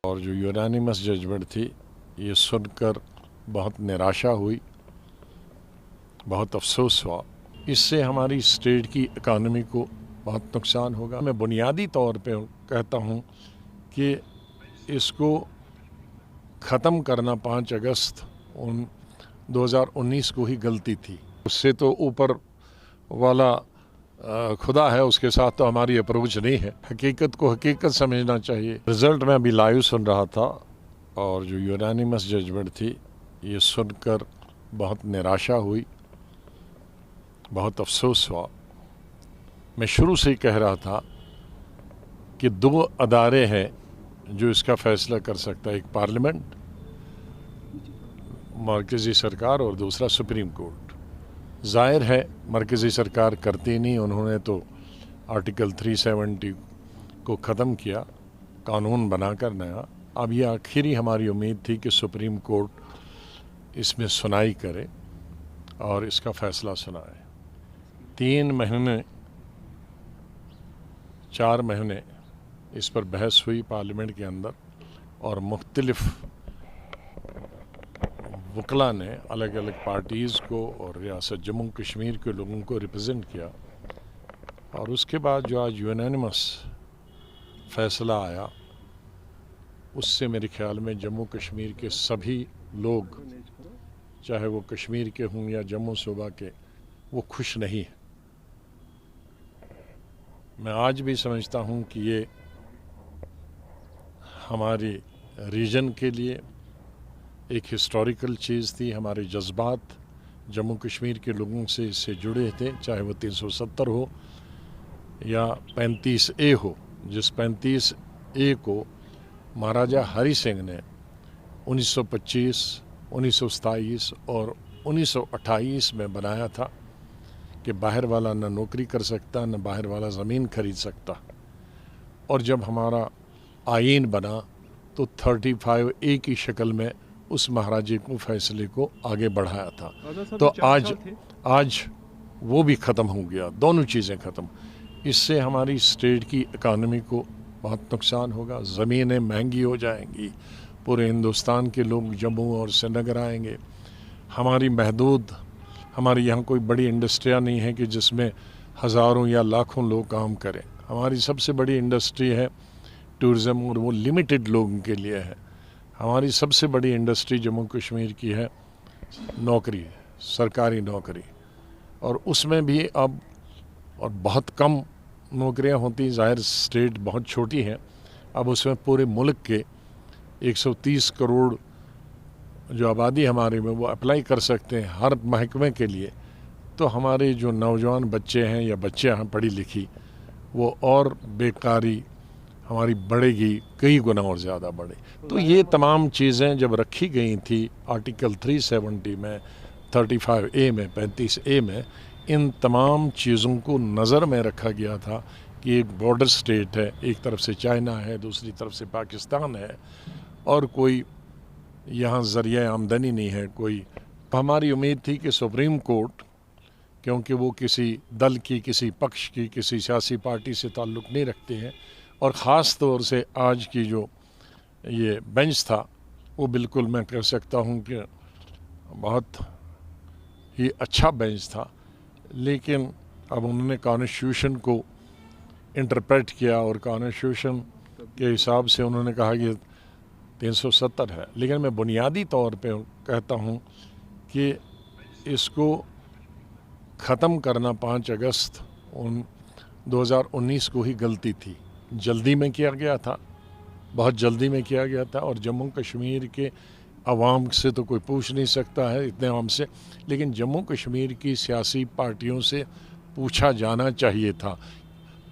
और जो unanimous judgement थी ये सुनकर बहुत निराशा हुई, बहुत अफसोस हुआ। इससे हमारी स्टेट की इकानमी को बहुत नुकसान होगा। मैं बुनियादी तौर पे कहता हूँ कि इसको ख़त्म करना 5 अगस्त 2019 को ही गलती थी। उससे तो ऊपर वाला खुदा है, उसके साथ तो हमारी अप्रोच नहीं है। हकीकत को हकीकत समझना चाहिए। रिज़ल्ट मैं अभी लाइव सुन रहा था और जो यूनानिमस जजमेंट थी ये सुनकर बहुत निराशा हुई, बहुत अफसोस हुआ। मैं शुरू से ही कह रहा था कि 2 अदारे हैं जो इसका फैसला कर सकता है, एक पार्लियामेंट, मरकज़ी सरकार, और दूसरा सुप्रीम कोर्ट। ज़ाहिर है मरकज़ी सरकार करती नहीं, उन्होंने तो आर्टिकल 370 को ख़त्म किया, कानून बनाकर नया। अब ये आखिरी हमारी उम्मीद थी कि सुप्रीम कोर्ट इसमें सुनाई करे और इसका फ़ैसला सुनाए। 3 महीने 4 महीने इस पर बहस हुई पार्लियामेंट के अंदर और मुख्तलिफ वकला ने अलग अलग पार्टीज़ को और रियासत जम्मू कश्मीर के लोगों को रिप्रेजेंट किया। और उसके बाद जो आज यूनानिमस फ़ैसला आया उससे मेरे ख्याल में जम्मू कश्मीर के सभी लोग, चाहे वो कश्मीर के हों या जम्मू सूबा के, वो खुश नहीं हैं। मैं आज भी समझता हूँ कि ये हमारे रीजन के लिए एक हिस्टोरिकल चीज़ थी। हमारे जज्बात जम्मू कश्मीर के लोगों से इससे जुड़े थे, चाहे वो 370 हो या 35A हो। जिस 35A को महाराजा हरि सिंह ने 1925, 1927 और 1928 में बनाया था कि बाहर वाला न नौकरी कर सकता, न बाहर वाला ज़मीन खरीद सकता। और जब हमारा आईन बना तो 35A की शक्ल में उस महाराजे को फैसले को आगे बढ़ाया था। तो आज वो भी ख़त्म हो गया, दोनों चीज़ें ख़त्म। इससे हमारी स्टेट की इकानमी को बहुत नुकसान होगा, ज़मीनें महंगी हो जाएंगी, पूरे हिंदुस्तान के लोग जम्मू और श्रीनगर आएंगे। हमारी यहाँ कोई बड़ी इंडस्ट्रियाँ नहीं है कि जिसमें हज़ारों या लाखों लोग काम करें। हमारी सबसे बड़ी इंडस्ट्री है टूरिज़म, और वो लिमिटेड लोगों के लिए है। हमारी सबसे बड़ी इंडस्ट्री जम्मू कश्मीर की है नौकरी, सरकारी नौकरी, और उसमें भी अब और बहुत कम नौकरियां होती। ज़ाहिर स्टेट बहुत छोटी है, अब उसमें पूरे मुल्क के 130 करोड़ जो आबादी हमारे में वो अप्लाई कर सकते हैं हर महकमे के लिए। तो हमारे जो नौजवान बच्चे हैं या बच्चियाँ हैं पढ़ी लिखी, वो और बेकारी हमारी बढ़ेगी, कई गुना और ज़्यादा बढ़े। तो ये तमाम चीज़ें जब रखी गई थी आर्टिकल 370 में, 35A में, 35A में, इन तमाम चीज़ों को नज़र में रखा गया था कि एक बॉर्डर स्टेट है, एक तरफ से चाइना है, दूसरी तरफ से पाकिस्तान है, और कोई यहाँ ज़रिया आमदनी नहीं है कोई। हमारी उम्मीद थी कि सुप्रीम कोर्ट, क्योंकि वो किसी दल की, किसी पक्ष की, किसी सियासी पार्टी से ताल्लुक़ नहीं रखते हैं, और ख़ास तौर से आज की जो ये बेंच था वो बिल्कुल मैं कह सकता हूँ कि बहुत ही अच्छा बेंच था। लेकिन अब उन्होंने कॉन्स्टिट्यूशन को इंटरप्रेट किया और कॉन्स्टिट्यूशन के हिसाब से उन्होंने कहा कि 370 है। लेकिन मैं बुनियादी तौर पे कहता हूँ कि इसको ख़त्म करना 5 अगस्त 2019 को ही गलती थी। जल्दी में किया गया था, बहुत जल्दी में किया गया था, और जम्मू कश्मीर के अवाम से तो कोई पूछ नहीं सकता है इतने आम से, लेकिन जम्मू कश्मीर की सियासी पार्टियों से पूछा जाना चाहिए था,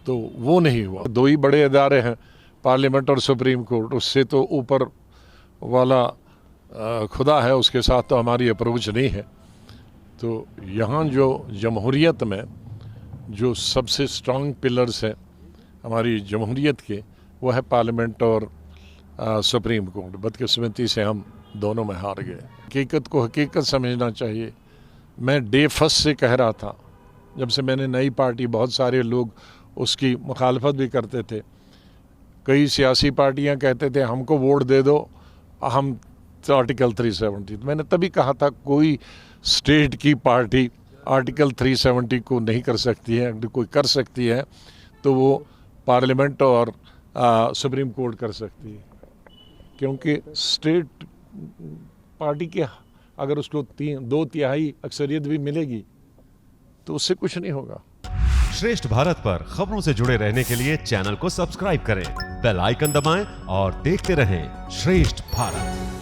तो वो नहीं हुआ। 2 ही बड़े इदारे हैं, पार्लियामेंट और सुप्रीम कोर्ट, उससे तो ऊपर वाला खुदा है, उसके साथ तो हमारी अप्रोच नहीं है। तो यहाँ जो जमहूरियत में जो सबसे स्ट्रॉन्ग पिलर्स हैं हमारी जमहूरियत के, वो है पार्लियामेंट और सुप्रीम कोर्ट। बदकिस्मती से हम दोनों में हार गए। हकीकत को हकीकत समझना चाहिए। मैं डे फर्स्ट से कह रहा था, जब से मैंने नई पार्टी, बहुत सारे लोग उसकी मुखालफत भी करते थे, कई सियासी पार्टियां कहते थे हमको वोट दे दो, हम आर्टिकल 370, तो मैंने तभी कहा था कोई स्टेट की पार्टी आर्टिकल 370 को नहीं कर सकती है। अगर कोई कर सकती है तो वो पार्लियामेंट और सुप्रीम कोर्ट कर सकती है, क्योंकि स्टेट पार्टी के अगर उसको 2/3 अक्सरियत भी मिलेगी तो उससे कुछ नहीं होगा। श्रेष्ठ भारत पर खबरों से जुड़े रहने के लिए चैनल को सब्सक्राइब करें, बेल आइकन दबाएं और देखते रहें श्रेष्ठ भारत।